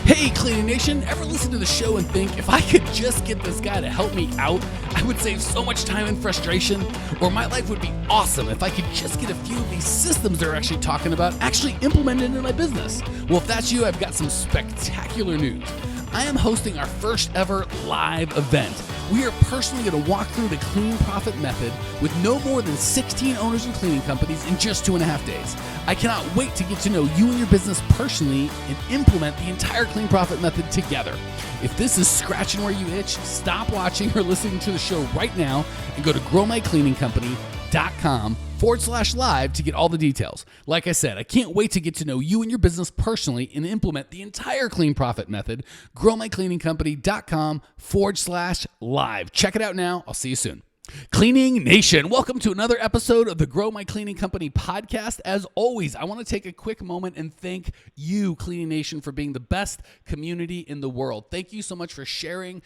Hey, Cleaning Nation, ever listen to the show and think, if I could just get this guy to help me out, I would save so much time and frustration? Or my life would be awesome if I could just get a few of these systems they're actually talking about actually implemented into my business? Well, if that's you, I've got some spectacular news. I am hosting our first ever live event. We are personally going to walk through the Clean Profit Method with no more than 16 owners and cleaning companies in just 2.5 days. I cannot wait to get to know you and your business personally and implement the entire Clean Profit Method together. If this is scratching where you itch, stop watching or listening to the show right now and go to growmycleaningcompany.com/live to get all the details. Like I said, I can't wait to get to know you and your business personally and implement the entire Clean Profit Method. growmycleaningcompany.com/live. Check it out now. I'll see you soon. Cleaning Nation, welcome to another episode of the Grow My Cleaning Company podcast. As always, I want to take a quick moment and thank you, Cleaning Nation, for being the best community in the world. Thank you so much for sharing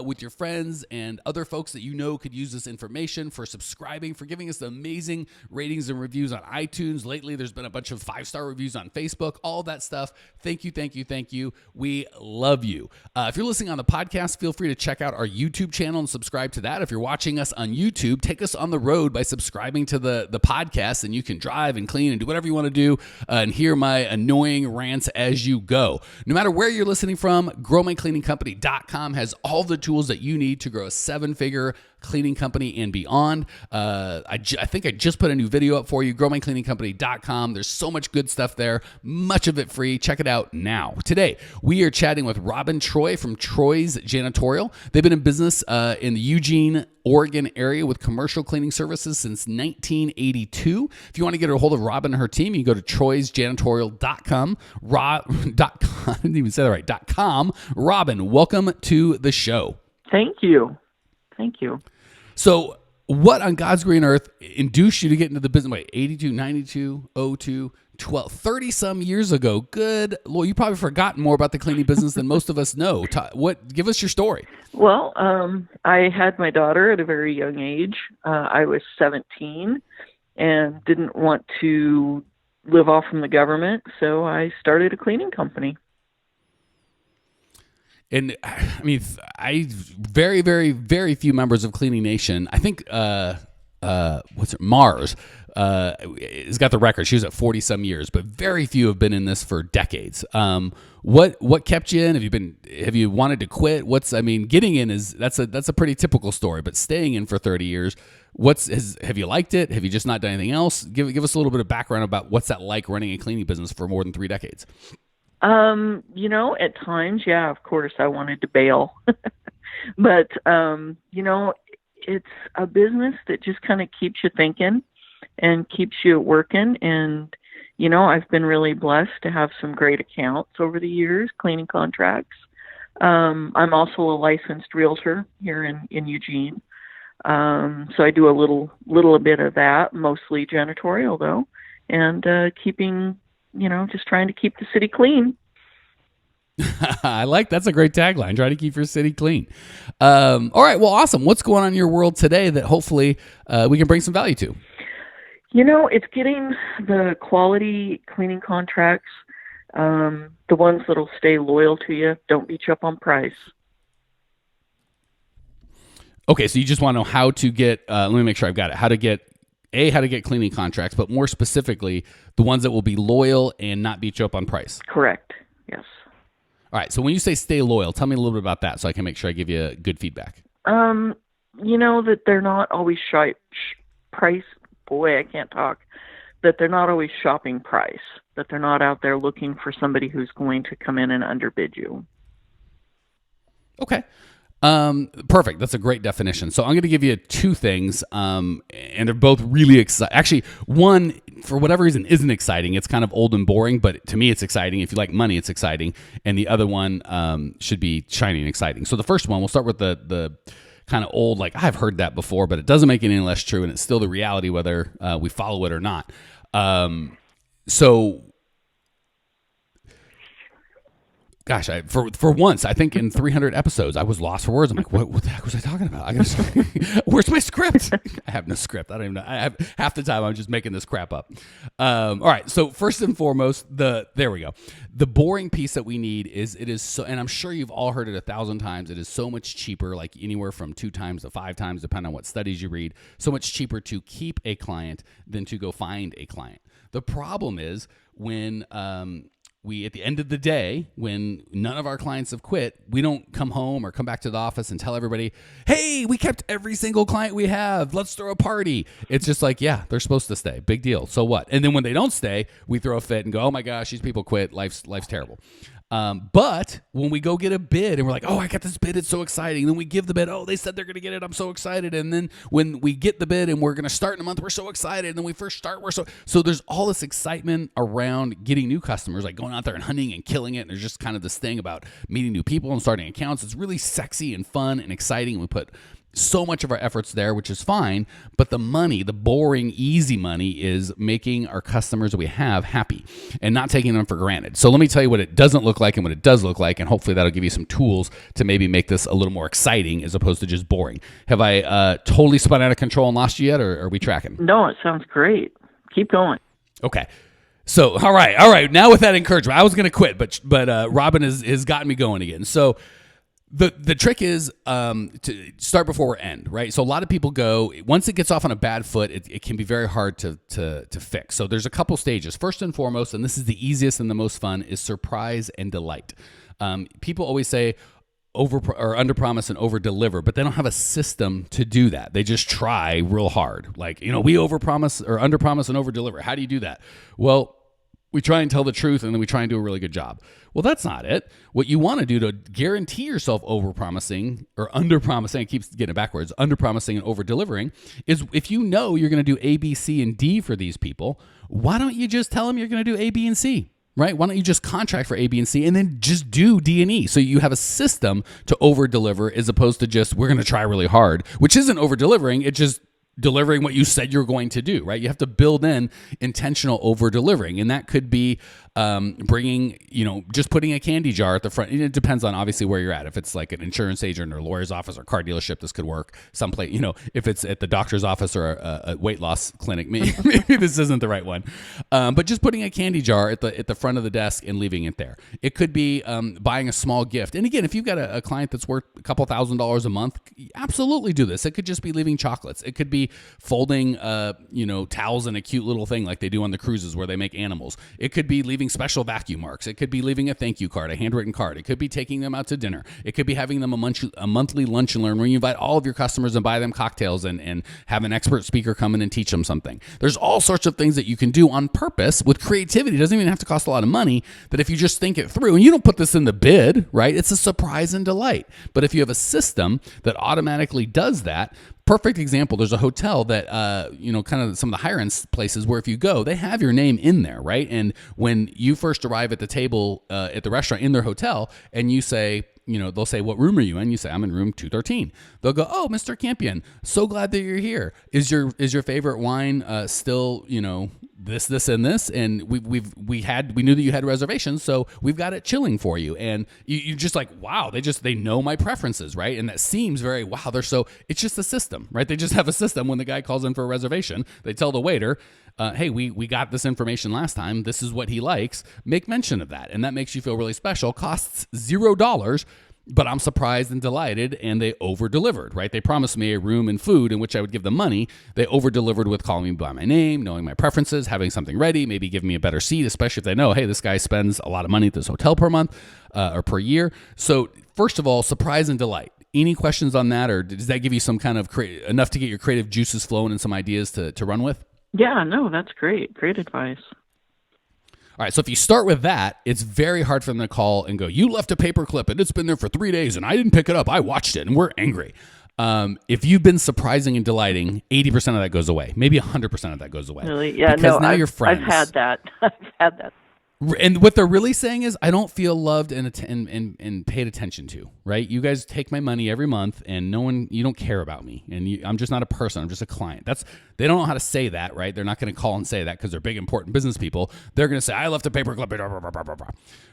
with your friends and other folks that you know could use this information, for subscribing, for giving us the amazing ratings and reviews on iTunes. Lately, there's been a bunch of 5-star reviews on Facebook, all that stuff. Thank you, thank you, thank you. We love you. If you're listening on the podcast, feel free to check out our YouTube channel and subscribe to that. If you're watching us on YouTube, take us on the road by subscribing to the podcast, and you can drive and clean and do whatever you want to do and hear my annoying rants as you go. No matter where you're listening from, growmycleaningcompany.com has all the tools that you need to grow a 7-figure cleaning company and beyond. I think I just put a new video up for you, growmycleaningcompany.com. There's so much good stuff there, much of it free. Check it out now. Today, we are chatting with Robin Troy from Troy's Janitorial. They've been in business in the Eugene, Oregon area with commercial cleaning services since 1982. If you want to get a hold of Robin and her team, you can go to troysjanitorial.com. I didn't even say that right. .com. Robin, welcome to the show. Thank you. Thank you. So what on God's green earth induced you to get into the business? Wait, 82, 92, 02, 12, 30 some years ago. Good Lord, you probably forgotten more about the cleaning business than most of us know. Give us your story. Well, I had my daughter at a very young age. I was 17 and didn't want to live off from the government, so I started a cleaning company. And I mean, very, very, very few members of Cleaning Nation. I think Mars has got the record. She was at 40 some years, but very few have been in this for decades. What kept you in? Have you wanted to quit? Getting in that's a pretty typical story, but staying in for 30 years, have you liked it? Have you just not done anything else? Give us a little bit of background about what's that like running a cleaning business for more than 3 decades. At times, yeah, of course, I wanted to bail. But, it's a business that just kind of keeps you thinking and keeps you working. And, I've been really blessed to have some great accounts over the years, cleaning contracts. I'm also a licensed realtor here in Eugene. So I do a little bit of that, mostly janitorial though, and just trying to keep the city clean. That's a great tagline. Try to keep your city clean. All right. Well, awesome. What's going on in your world today that hopefully we can bring some value to? It's getting the quality cleaning contracts, the ones that'll stay loyal to you, don't beat you up on price. Okay. So you just want to know how to get, let me make sure I've got it, how to get cleaning contracts, but more specifically, the ones that will be loyal and not beat you up on price. Correct. Yes. All right. So when you say stay loyal, tell me a little bit about that so I can make sure I give you good feedback. That they're not always price. Boy, I can't talk. That they're not always shopping price. That they're not out there looking for somebody who's going to come in and underbid you. Okay. Perfect. That's a great definition. So I'm going to give you 2 things, and they're both really exciting. Actually, one, for whatever reason, isn't exciting. It's kind of old and boring, but to me, it's exciting. If you like money, it's exciting. And the other one should be shiny and exciting. So the first one, we'll start with the kind of old, like I've heard that before, but it doesn't make it any less true, and it's still the reality whether we follow it or not. So gosh, for once, I think in 300 episodes, I was lost for words. I'm like, what the heck was I talking about? Where's my script? I have no script. I don't even know. I have half the time I'm just making this crap up. All right. So first and foremost, there we go. The boring piece that we need is it is so, and I'm sure you've all heard it 1,000 times. It is so much cheaper, like anywhere from 2 times to 5 times, depending on what studies you read. So much cheaper to keep a client than to go find a client. The problem is when we, at the end of the day, when none of our clients have quit, we don't come home or come back to the office and tell everybody, hey, we kept every single client we have. Let's throw a party. It's just like, yeah, they're supposed to stay. Big deal. So what? And then when they don't stay, we throw a fit and go, oh my gosh, these people quit. Life's terrible. But when we go get a bid and we're like, oh, I got this bid, it's so exciting. And then we give the bid, oh, they said they're going to get it, I'm so excited. And then when we get the bid and we're going to start in a month, we're so excited. And then we first start, so there's all this excitement around getting new customers, like going out there and hunting and killing it. And there's just kind of this thing about meeting new people and starting accounts. It's really sexy and fun and exciting. We put so much of our efforts there, which is fine, but the money, the boring, easy money, is making our customers that we have happy and not taking them for granted. So let me tell you what it doesn't look like and what it does look like, and hopefully that'll give you some tools to maybe make this a little more exciting as opposed to just boring. Have I totally spun out of control and lost you yet, or are we tracking? No, it sounds great. Keep going. Okay. So, all right. Now with that encouragement, I was going to quit, but Robin has gotten me going again. So, The trick is to start before end, right? So a lot of people go, once it gets off on a bad foot, it can be very hard to fix. So there's a couple stages. First and foremost, and this is the easiest and the most fun, is surprise and delight. People always say under promise and over deliver, but they don't have a system to do that. They just try real hard. Like, we over promise or under promise and over deliver. How do you do that? Well, we try and tell the truth, and then we try and do a really good job. Well, that's not it. What you want to do to guarantee yourself over-promising or under-promising, it keeps getting it backwards, under-promising and over-delivering, is if you know you're going to do A, B, C, and D for these people, why don't you just tell them you're going to do A, B, and C? Right? Why don't you just contract for A, B, and C and then just do D and E? So you have a system to over-deliver as opposed to just, we're going to try really hard, which isn't over-delivering. It's just delivering what you said you're going to do, right? You have to build in intentional over delivering. And that could be bringing, just putting a candy jar at the front. It depends on obviously where you're at. If it's like an insurance agent or lawyer's office or car dealership, this could work someplace, if it's at the doctor's office or a weight loss clinic, maybe this isn't the right one. But just putting a candy jar at the front of the desk and leaving it there. It could be buying a small gift. And again, if you've got a client that's worth a couple $1,000s a month, absolutely do this. It could just be leaving chocolates. It could be folding, towels in a cute little thing like they do on the cruises where they make animals. It could be leaving special vacuum marks. It could be leaving a thank you card, a handwritten card. It could be taking them out to dinner. It could be having them a monthly lunch and learn where you invite all of your customers and buy them cocktails and have an expert speaker come in and teach them something. There's all sorts of things that you can do on purpose with creativity. It doesn't even have to cost a lot of money, but if you just think it through, and you don't put this in the bid, right? It's a surprise and delight. But if you have a system that automatically does that, perfect example, there's a hotel that, kind of some of the higher end places where if you go, they have your name in there, right? And when you first arrive at the table at the restaurant in their hotel and you say, they'll say, what room are you in? You say, I'm in room 213. They'll go, oh, Mr. Campion, so glad that you're here. Is your favorite wine still, this, and this? And we knew that you had reservations, so we've got it chilling for you. And you just like, wow, they know my preferences, right? And that seems very, wow, it's just a system, right? They just have a system. When the guy calls in for a reservation, they tell the waiter, hey, we got this information last time. This is what he likes. Make mention of that. And that makes you feel really special. Costs $0, but I'm surprised and delighted, and they over-delivered, right? They promised me a room and food in which I would give them money. They over-delivered with calling me by my name, knowing my preferences, having something ready, maybe giving me a better seat, especially if they know, hey, this guy spends a lot of money at this hotel per month or per year. So first of all, surprise and delight. Any questions on that, or does that give you some kind of enough to get your creative juices flowing and some ideas to run with? Yeah, no, that's great. Great advice. All right, so if you start with that, it's very hard for them to call and go, you left a paper clip and it's been there for 3 days and I didn't pick it up. I watched it and we're angry. If you've been surprising and delighting, 80% of that goes away. Maybe 100% of that goes away. Really? Yeah, because no, now you're friends. I've had that. And what they're really saying is, I don't feel loved and paid attention to, right? You guys take my money every month and you don't care about me. And I'm just not a person. I'm just a client. They don't know how to say that, right? They're not going to call and say that because they're big, important business people. They're going to say, I left a paperclip. Blah, blah, blah, blah, blah.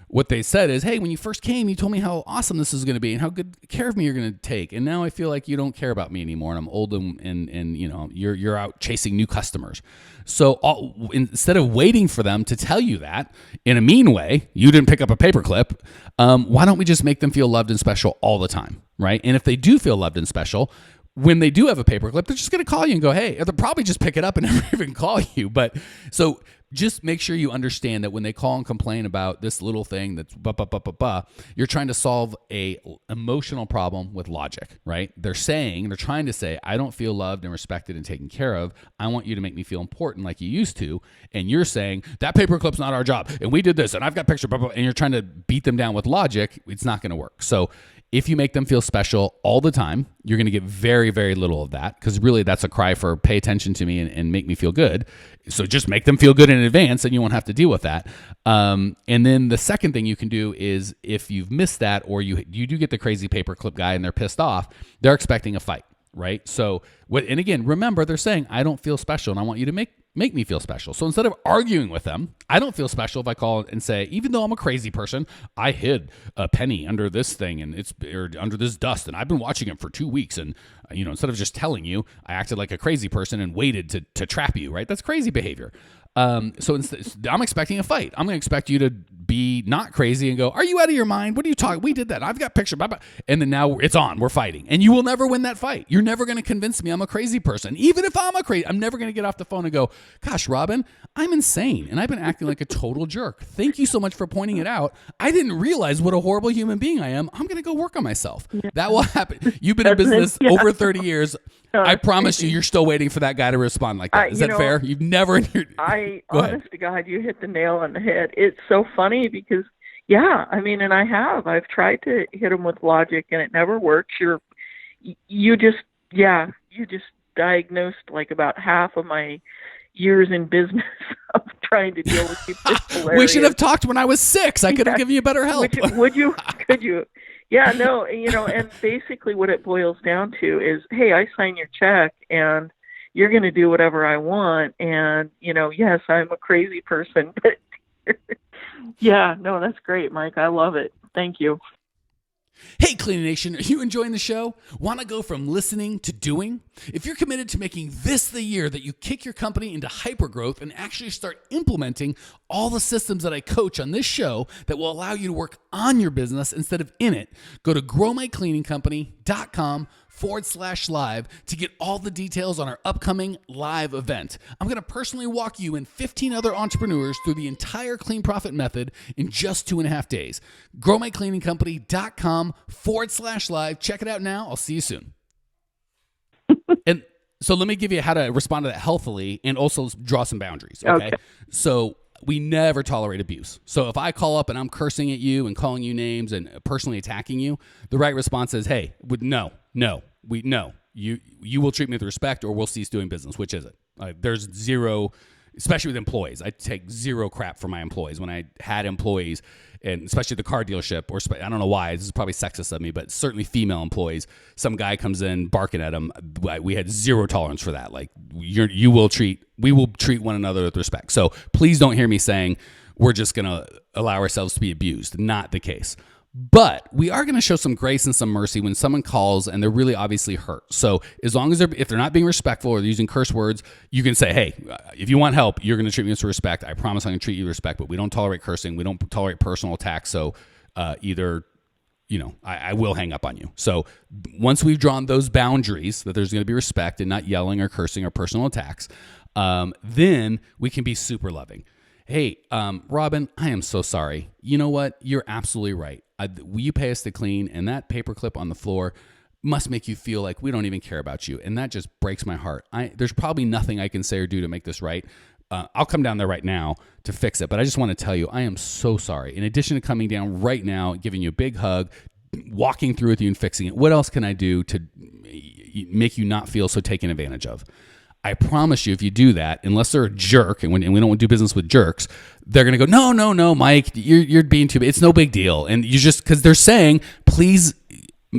What they said is, hey, when you first came, you told me how awesome this is going to be and how good care of me you're going to take. And now I feel like you don't care about me anymore. And I'm old and you're out chasing new customers. So instead of waiting for them to tell you that in a mean way, you didn't pick up a paperclip, why don't we just make them feel loved and special all the time, right? And if they do feel loved and special, when they do have a paperclip, they're just going to call you and go, hey, or they'll probably just pick it up and never even call you. But so just make sure you understand that when they call and complain about this little thing that's you're trying to solve a emotional problem with logic, right? They're trying to say, I don't feel loved and respected and taken care of. I want you to make me feel important like you used to. And you're saying that paperclip's not our job. And we did this and I've got pictures, and you're trying to beat them down with logic. It's not going to work. So if you make them feel special all the time, you're going to get very, very little of that, because really that's a cry for pay attention to me and make me feel good. So just make them feel good in advance and you won't have to deal with that. And then the second thing you can do is, if you've missed that, or you do get the crazy paperclip guy and they're pissed off, they're expecting a fight, right? So and again, remember, they're saying, I don't feel special and I want you to make me feel special. So instead of arguing with them, I don't feel special if I call and say, even though I'm a crazy person, I hid a penny under this thing or under this dust, and I've been watching it for 2 weeks. And instead of just telling you, I acted like a crazy person and waited to trap you, right? That's crazy behavior. So I'm expecting a fight. I'm going to expect you to be not crazy and go, are you out of your mind? What are you talking? We did that. I've got picture. Blah, blah. And then now it's on. We're fighting. And you will never win that fight. You're never going to convince me I'm a crazy person. Even if I'm I'm never going to get off the phone and go, gosh, Robin, I'm insane. And I've been acting like a total jerk. Thank you so much for pointing it out. I didn't realize what a horrible human being I am. I'm going to go work on myself. Yeah. That will happen. You've been in business over 30 years. I promise you're still waiting for that guy to respond like that. Is that fair? You've never. Honest to God, you hit the nail on the head. It's so funny because, and I've tried to hit them with logic and it never works. You just diagnosed like about half of my years in business of trying to deal with people. We should have talked when I was 6. I could have given you better help. Would you? Could you? Yeah, no, and basically what it boils down to is, hey, I sign your check and you're going to do whatever I want. And, yes, I'm a crazy person, but yeah, no, that's great, Mike. I love it. Thank you. Hey, Cleaning Nation, are you enjoying the show? Want to go from listening to doing? If you're committed to making this the year that you kick your company into hypergrowth and actually start implementing all the systems that I coach on this show that will allow you to work on your business instead of in it, go to growmycleaningcompany.com/live to get all the details on our upcoming live event. I'm going to personally walk you and 15 other entrepreneurs through the entire Clean Profit method in just 2.5 days. growmycleaningcompany.com/live. Check it out now. I'll see you soon. And so let me give you how to respond to that healthily and also draw some boundaries. Okay. So we never tolerate abuse. So if I call up and I'm cursing at you and calling you names and personally attacking you, the right response is, hey, no. You will treat me with respect or we'll cease doing business. Which is it? There's zero, especially with employees. I take zero crap from my employees. When I had employees, and especially the car dealership, or I don't know why, this is probably sexist of me, but certainly female employees, some guy comes in barking at them. We had zero tolerance for that. Like we will treat one another with respect. So please don't hear me saying we're just going to allow ourselves to be abused. Not the case. But we are going to show some grace and some mercy when someone calls and they're really obviously hurt. So as long as if they're not being respectful or they're using curse words, you can say, hey, if you want help, you're going to treat me with respect. I promise I'm going to treat you with respect, but we don't tolerate cursing. We don't tolerate personal attacks. So I will hang up on you. So once we've drawn those boundaries that there's going to be respect and not yelling or cursing or personal attacks, then we can be super loving. Hey, Robin, I am so sorry. You know what? You're absolutely right. You pay us to clean, and that paperclip on the floor must make you feel like we don't even care about you, and that just breaks my heart. There's probably nothing I can say or do to make this right. I'll come down there right now to fix it, but I just want to tell you I am so sorry. In addition to coming down right now, giving you a big hug, walking through with you and fixing it, what else can I do to make you not feel so taken advantage of? I promise you, if you do that, unless they're a jerk, and we don't do business with jerks, they're going to go, no, Mike, you're being too big. It's no big deal. And you just, because they're saying, please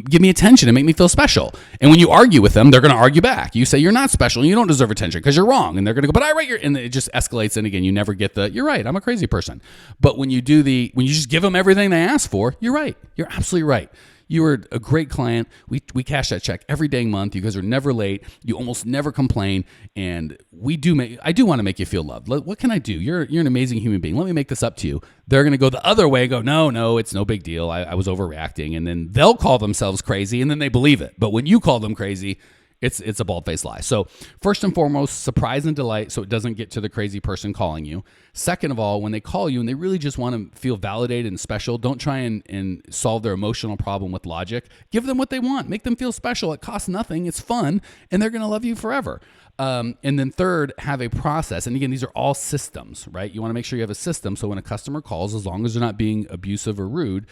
give me attention and make me feel special. And when you argue with them, they're going to argue back. You say you're not special and you don't deserve attention because you're wrong. And they're going to go, but I write your, and it just escalates. And again, you never get the, you're right, I'm a crazy person. But when you just give them everything they ask for, you're right. You're absolutely right. You were a great client. We cash that check every dang month. You guys are never late. You almost never complain. And I do want to make you feel loved. What can I do? You're an amazing human being. Let me make this up to you. They're going to go the other way and go, no, it's no big deal. I was overreacting. And then they'll call themselves crazy and then they believe it. But when you call them crazy, it's a bald-faced lie. So first and foremost, surprise and delight so it doesn't get to the crazy person calling you. Second of all, when they call you and they really just want to feel validated and special, don't try and solve their emotional problem with logic. Give them what they want. Make them feel special. It costs nothing. It's fun. And they're going to love you forever. And then third, have a process. And again, these are all systems, right? You want to make sure you have a system. So when a customer calls, as long as they're not being abusive or rude,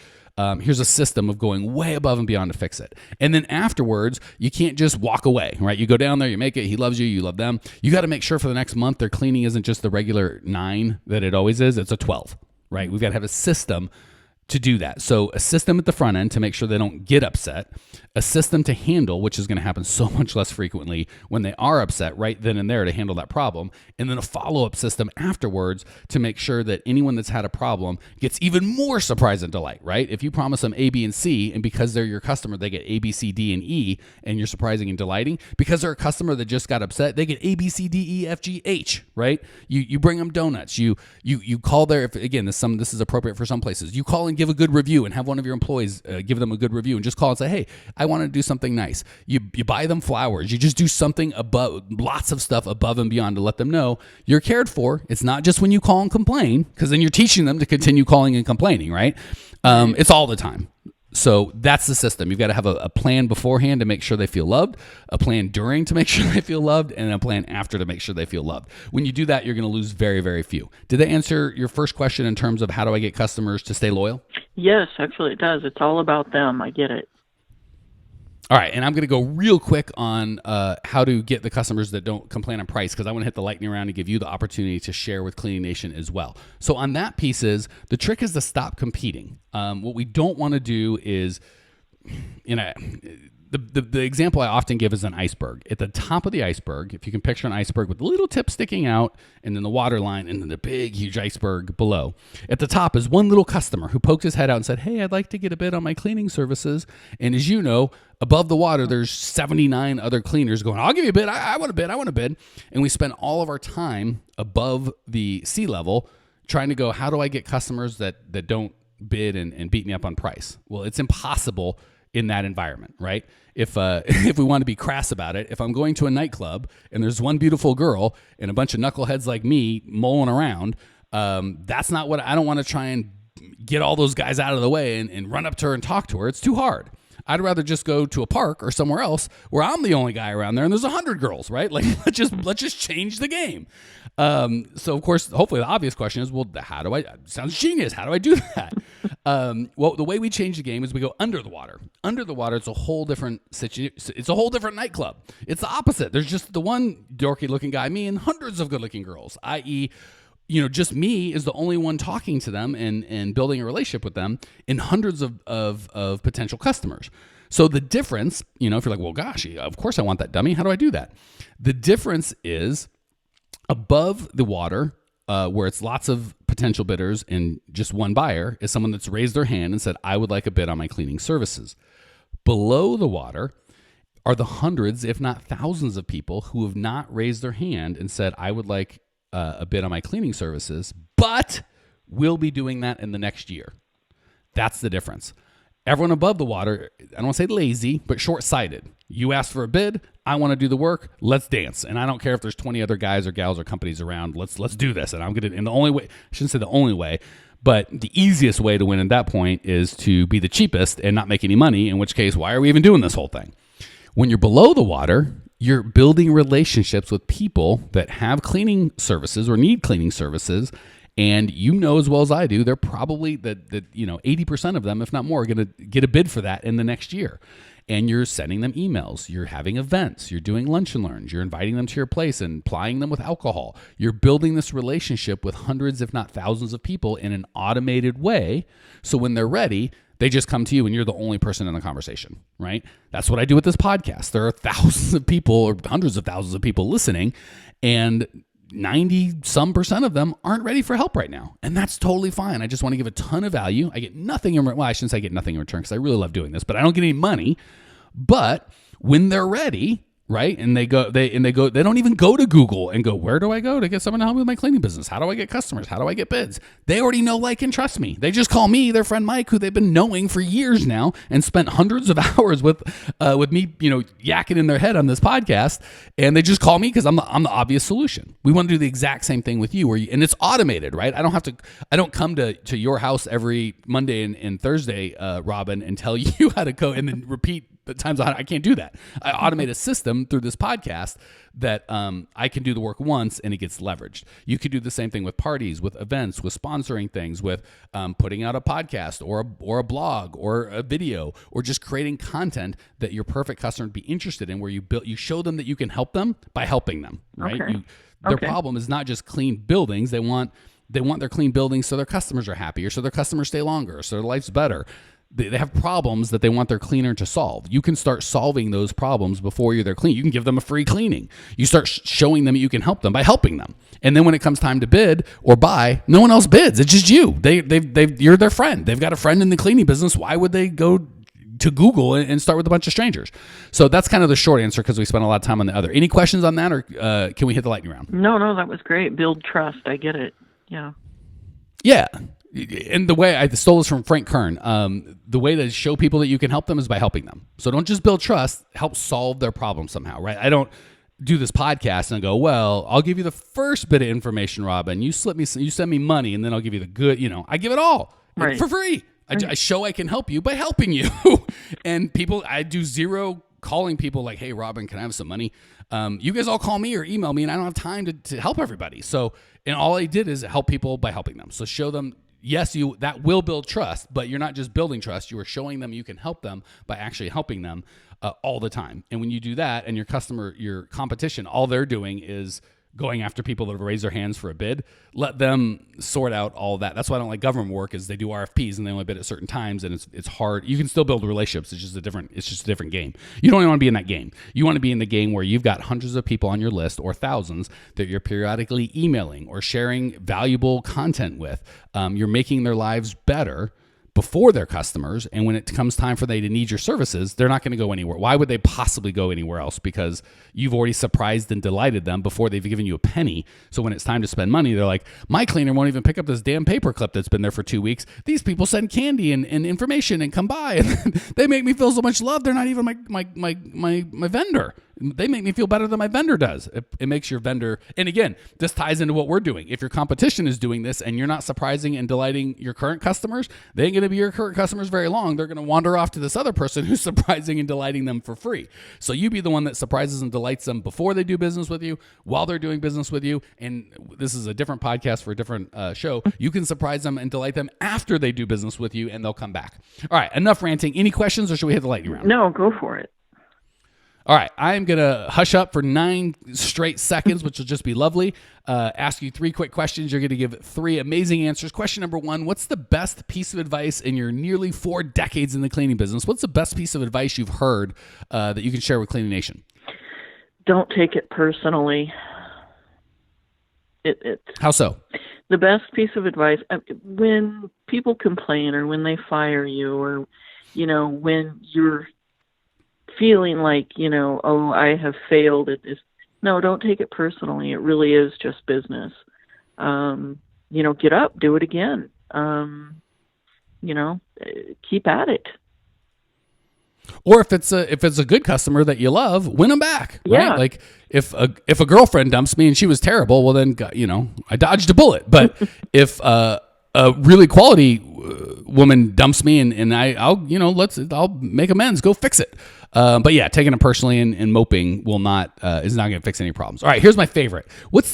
here's a system of going way above and beyond to fix it. And then afterwards, you can't just walk away, right? You go down there, you make it, he loves you, you love them. You got to make sure for the next month, their cleaning isn't just the regular 9 that it always is. It's a 12, right? We've got to have a system to do that. So a system at the front end to make sure they don't get upset, a system to handle, which is going to happen so much less frequently when they are upset right then and there to handle that problem, and then a follow-up system afterwards to make sure that anyone that's had a problem gets even more surprise and delight, right? If you promise them A, B, and C, and because they're your customer, they get A, B, C, D, and E, and you're surprising and delighting, because they're a customer that just got upset, they get A, B, C, D, E, F, G, H, right? You bring them donuts. You call their, again, this is appropriate for some places. You call and give a good review and have one of your employees give them a good review and just call and say, hey, I want to do something nice. You buy them flowers. You just do something above, lots of stuff above and beyond to let them know you're cared for. It's not just when you call and complain, because then you're teaching them to continue calling and complaining, right? It's all the time. So that's the system. You've got to have a plan beforehand to make sure they feel loved, a plan during to make sure they feel loved, and a plan after to make sure they feel loved. When you do that, you're going to lose very, very few. Did that answer your first question in terms of how do I get customers to stay loyal? Yes, actually it does. It's all about them. I get it. All right, and I'm going to go real quick on how to get the customers that don't complain on price, because I want to hit the lightning round and give you the opportunity to share with Cleaning Nation as well. So on that piece is, the trick is to stop competing. What we don't want to do is, the example I often give is an iceberg. At the top of the iceberg, if you can picture an iceberg with the little tip sticking out and then the water line and then the big, huge iceberg below. At the top is one little customer who poked his head out and said, hey, I'd like to get a bid on my cleaning services. And as you know, above the water, there's 79 other cleaners going, I'll give you a bid. I want a bid. I want a bid. And we spend all of our time above the sea level trying to go, how do I get customers that don't bid and beat me up on price? Well, it's impossible in that environment, right? If we want to be crass about it, if I'm going to a nightclub and there's one beautiful girl and a bunch of knuckleheads like me mulling around, that's not what I don't want to try and get all those guys out of the way and run up to her and talk to her. It's too hard. I'd rather just go to a park or somewhere else where I'm the only guy around there and there's 100 girls, right? Like let's just change the game. So of course, hopefully the obvious question is, well, sounds genius. How do I do that? Well, the way we change the game is we go under the water. Under the water, it's a whole different situation. It's a whole different nightclub. It's the opposite. There's just the one dorky looking guy, me, and hundreds of good looking girls, i.e., just me is the only one talking to them and building a relationship with them, and hundreds of potential customers. So the difference, if you're like, well, gosh, of course I want that dummy. How do I do that? The difference is above the water, where it's lots of potential bidders and just one buyer, is someone that's raised their hand and said, I would like a bid on my cleaning services. Below the water are the hundreds, if not thousands of people who have not raised their hand and said, I would like a bid on my cleaning services, but we'll be doing that in the next year. That's the difference. Everyone above the water, I don't want to say lazy, but short-sighted. You asked for a bid, I want to do the work, let's dance. And I don't care if there's 20 other guys or gals or companies around, let's do this. And I'm going to, and the only way, I shouldn't say the only way, but the easiest way to win at that point is to be the cheapest and not make any money, in which case, why are we even doing this whole thing? When you're below the water, you're building relationships with people that have cleaning services or need cleaning services. And as well as I do, they're probably 80% of them, if not more, are going to get a bid for that in the next year. and you're sending them emails, you're having events, you're doing lunch and learns, you're inviting them to your place and plying them with alcohol. You're building this relationship with hundreds, if not thousands of people in an automated way. So when they're ready, they just come to you and you're the only person in the conversation, right? That's what I do with this podcast. There are thousands of people or hundreds of thousands of people listening, and 90% of them aren't ready for help right now. And that's totally fine. I just want to give a ton of value. I get nothing in return. Well, I shouldn't say I get nothing in return because I really love doing this, but I don't get any money. But when they're ready, right? And they don't even go to Google and go, where do I go to get someone to help me with my cleaning business? How do I get customers? How do I get bids? They already know, like, and trust me. They just call me, their friend Mike, who they've been knowing for years now and spent hundreds of hours with me, yakking in their head on this podcast. And they just call me because I'm the obvious solution. We want to do the exact same thing with you, and it's automated, right? I don't come to your house every Monday and Thursday, Robin, and tell you how to go and then repeat the times I can't do that. I automate a system through this podcast that I can do the work once and it gets leveraged. You could do the same thing with parties, with events, with sponsoring things, with putting out a podcast or a blog or a video, or just creating content that your perfect customer would be interested in, where you show them that you can help them by helping them, right? Okay. Their problem is not just clean buildings. They want their clean buildings so their customers are happier, so their customers stay longer, so their life's better. They have problems that they want their cleaner to solve. You can start solving those problems before you're their cleaner. You can give them a free cleaning. You start showing them you can help them by helping them. And then when it comes time to bid or buy, no one else bids. It's just you. You're their friend. They've got a friend in the cleaning business. Why would they go to Google and start with a bunch of strangers? So that's kind of the short answer, because we spent a lot of time on the other. Any questions on that, or can we hit the lightning round? No, that was great. Build trust. I get it. Yeah. Yeah. And the way I stole this from Frank Kern, the way to show people that you can help them is by helping them. So don't just build trust, help solve their problem somehow, right? I don't do this podcast and go, well, I'll give you the first bit of information, Robin. You send me money, and then I'll give you the good, I give it all for free. I show I can help you by helping you. And I do zero calling people like, hey, Robin, can I have some money? You guys all call me or email me, and I don't have time to help everybody. So, and all I did is help people by helping them. So show them, yes, that will build trust, but you're not just building trust. You are showing them you can help them by actually helping them all the time. And when you do that, and your competition, all they're doing is going after people that have raised their hands for a bid, let them sort out all that. That's why I don't like government work, is they do RFPs and they only bid at certain times, and it's hard. You can still build relationships. It's just a different game. You don't even want to be in that game. You want to be in the game where you've got hundreds of people on your list, or thousands, that you're periodically emailing or sharing valuable content with. You're making their lives better before their customers, and when it comes time for they to need your services, they're not going to go anywhere. Why would they possibly go anywhere else? Because you've already surprised and delighted them before they've given you a penny. So when it's time to spend money, they're like, my cleaner won't even pick up this damn paperclip that's been there for 2 weeks. These people send candy and information and come by, and they make me feel so much love. They're not even my vendor. They make me feel better than my vendor does. It makes your vendor, and again, this ties into what we're doing. If your competition is doing this and you're not surprising and delighting your current customers, they ain't going to be your current customers very long. They're going to wander off to this other person who's surprising and delighting them for free. So you be the one that surprises and delights them before they do business with you, while they're doing business with you. And this is a different podcast for a different show. You can surprise them and delight them after they do business with you, and they'll come back. All right, enough ranting. Any questions, or should we hit the lightning round? No, go for it. All right, I'm going to hush up for 9 straight seconds, which will just be lovely. Ask you 3 quick questions. You're going to give 3 amazing answers. Question number 1, what's the best piece of advice in your nearly 4 decades in the cleaning business? What's the best piece of advice you've heard that you can share with Cleaning Nation? Don't take it personally. How so? The best piece of advice, when people complain, or when they fire you, or, when you're feeling like, oh, I have failed at this. No, don't take it personally. It really is just business. Get up, do it again. Keep at it. Or if it's a good customer that you love, win them back. Right? Yeah. Like if a girlfriend dumps me and she was terrible, well then, I dodged a bullet. But if a really quality woman dumps me and I'll make amends, go fix it. But yeah, taking it personally and moping will not is not going to fix any problems. All right, here's my favorite.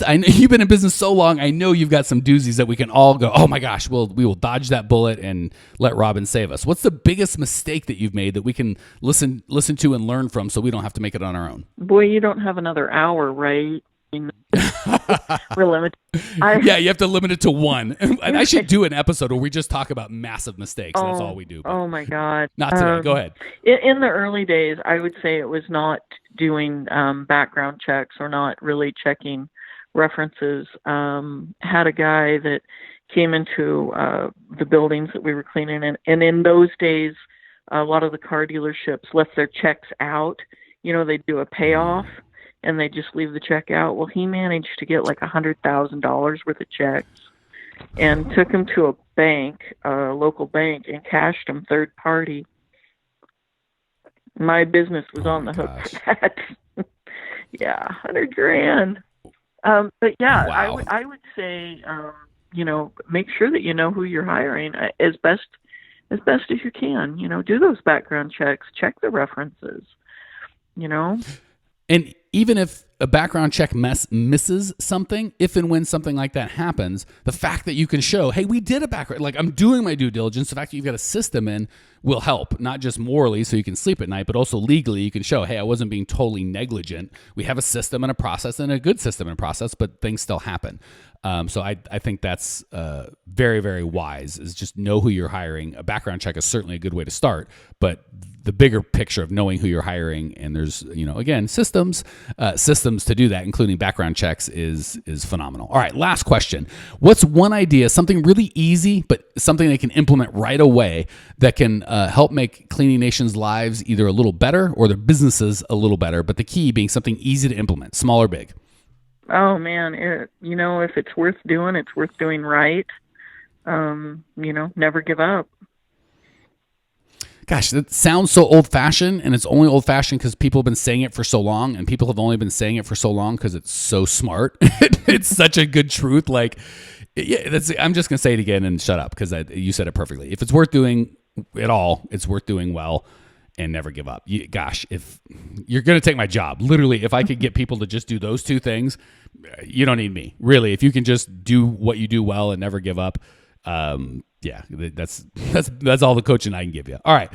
I know you've been in business so long. I know you've got some doozies that we can all go, oh my gosh, we will dodge that bullet and let Robin save us. What's the biggest mistake that you've made that we can listen to and learn from, so we don't have to make it on our own? Boy, you don't have another hour, right? We're limited. Yeah, you have to limit it to one. And I should do an episode where we just talk about massive mistakes. That's all we do. Oh my God. Not today. Go ahead. In the early days, I would say it was not doing background checks or not really checking references. Had a guy that came into the buildings that we were cleaning, and in those days, a lot of the car dealerships left their checks out. They do a payoff, and they just leave the check out. Well, he managed to get like $100,000 worth of checks and took them to a bank, a local bank, and cashed them third party. My business was on the hook for that. Yeah, $100,000. But yeah, wow. I would say, make sure that you know who you're hiring as best as you can. Do those background checks, check the references. And even if a background check misses something, if and when something like that happens, the fact that you can show, hey, we did a background, like I'm doing my due diligence, the fact that you've got a system in will help, not just morally so you can sleep at night, but also legally you can show, hey, I wasn't being totally negligent. We have a system and a process, and a good system and process, but things still happen. So I think that's very, very wise, is just know who you're hiring. A background check is certainly a good way to start, but the bigger picture of knowing who you're hiring, and there's, again, systems to do that, including background checks, is phenomenal. All right, last question. What's one idea, something really easy, but something they can implement right away that can help make Cleaning Nation's lives either a little better or their businesses a little better, but the key being something easy to implement, small or big? Oh man, if it's worth doing, it's worth doing right. Never give up. Gosh, that sounds so old-fashioned, and it's only old-fashioned because people have been saying it for so long, and people have only been saying it for so long because it's so smart. It's such a good truth. Like, yeah, I'm just gonna say it again and shut up because you said it perfectly. If it's worth doing at all, it's worth doing well. And never give up. If you're going to take my job, literally, if I could get people to just do those two things, you don't need me. Really, if you can just do what you do well and never give up, that's all the coaching I can give you. All right,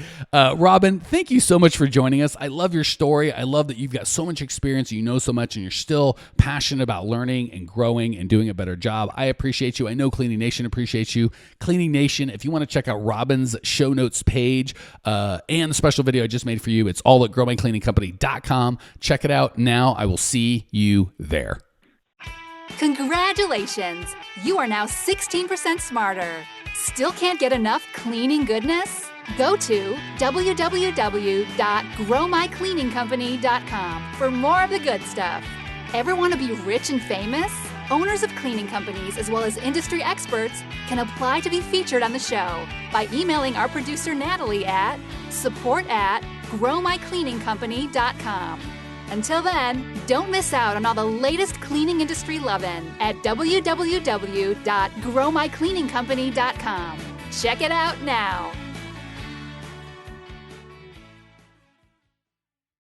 Robin, thank you so much for joining us. I love your story. I love that you've got so much experience, you know so much, and you're still passionate about learning and growing and doing a better job. I appreciate you. I know Cleaning Nation appreciates you. Cleaning Nation, if you want to check out Robin's show notes page and the special video I just made for you, it's all at growmycleaningcompany.com. Check it out now. I will see you there. Congratulations! You are now 16% smarter. Still can't get enough cleaning goodness? Go to www.growmycleaningcompany.com for more of the good stuff. Ever want to be rich and famous? Owners of cleaning companies, as well as industry experts, can apply to be featured on the show by emailing our producer Natalie at support@growmycleaningcompany.com. Until then, don't miss out on all the latest cleaning industry lovin' at www.growmycleaningcompany.com. Check it out now.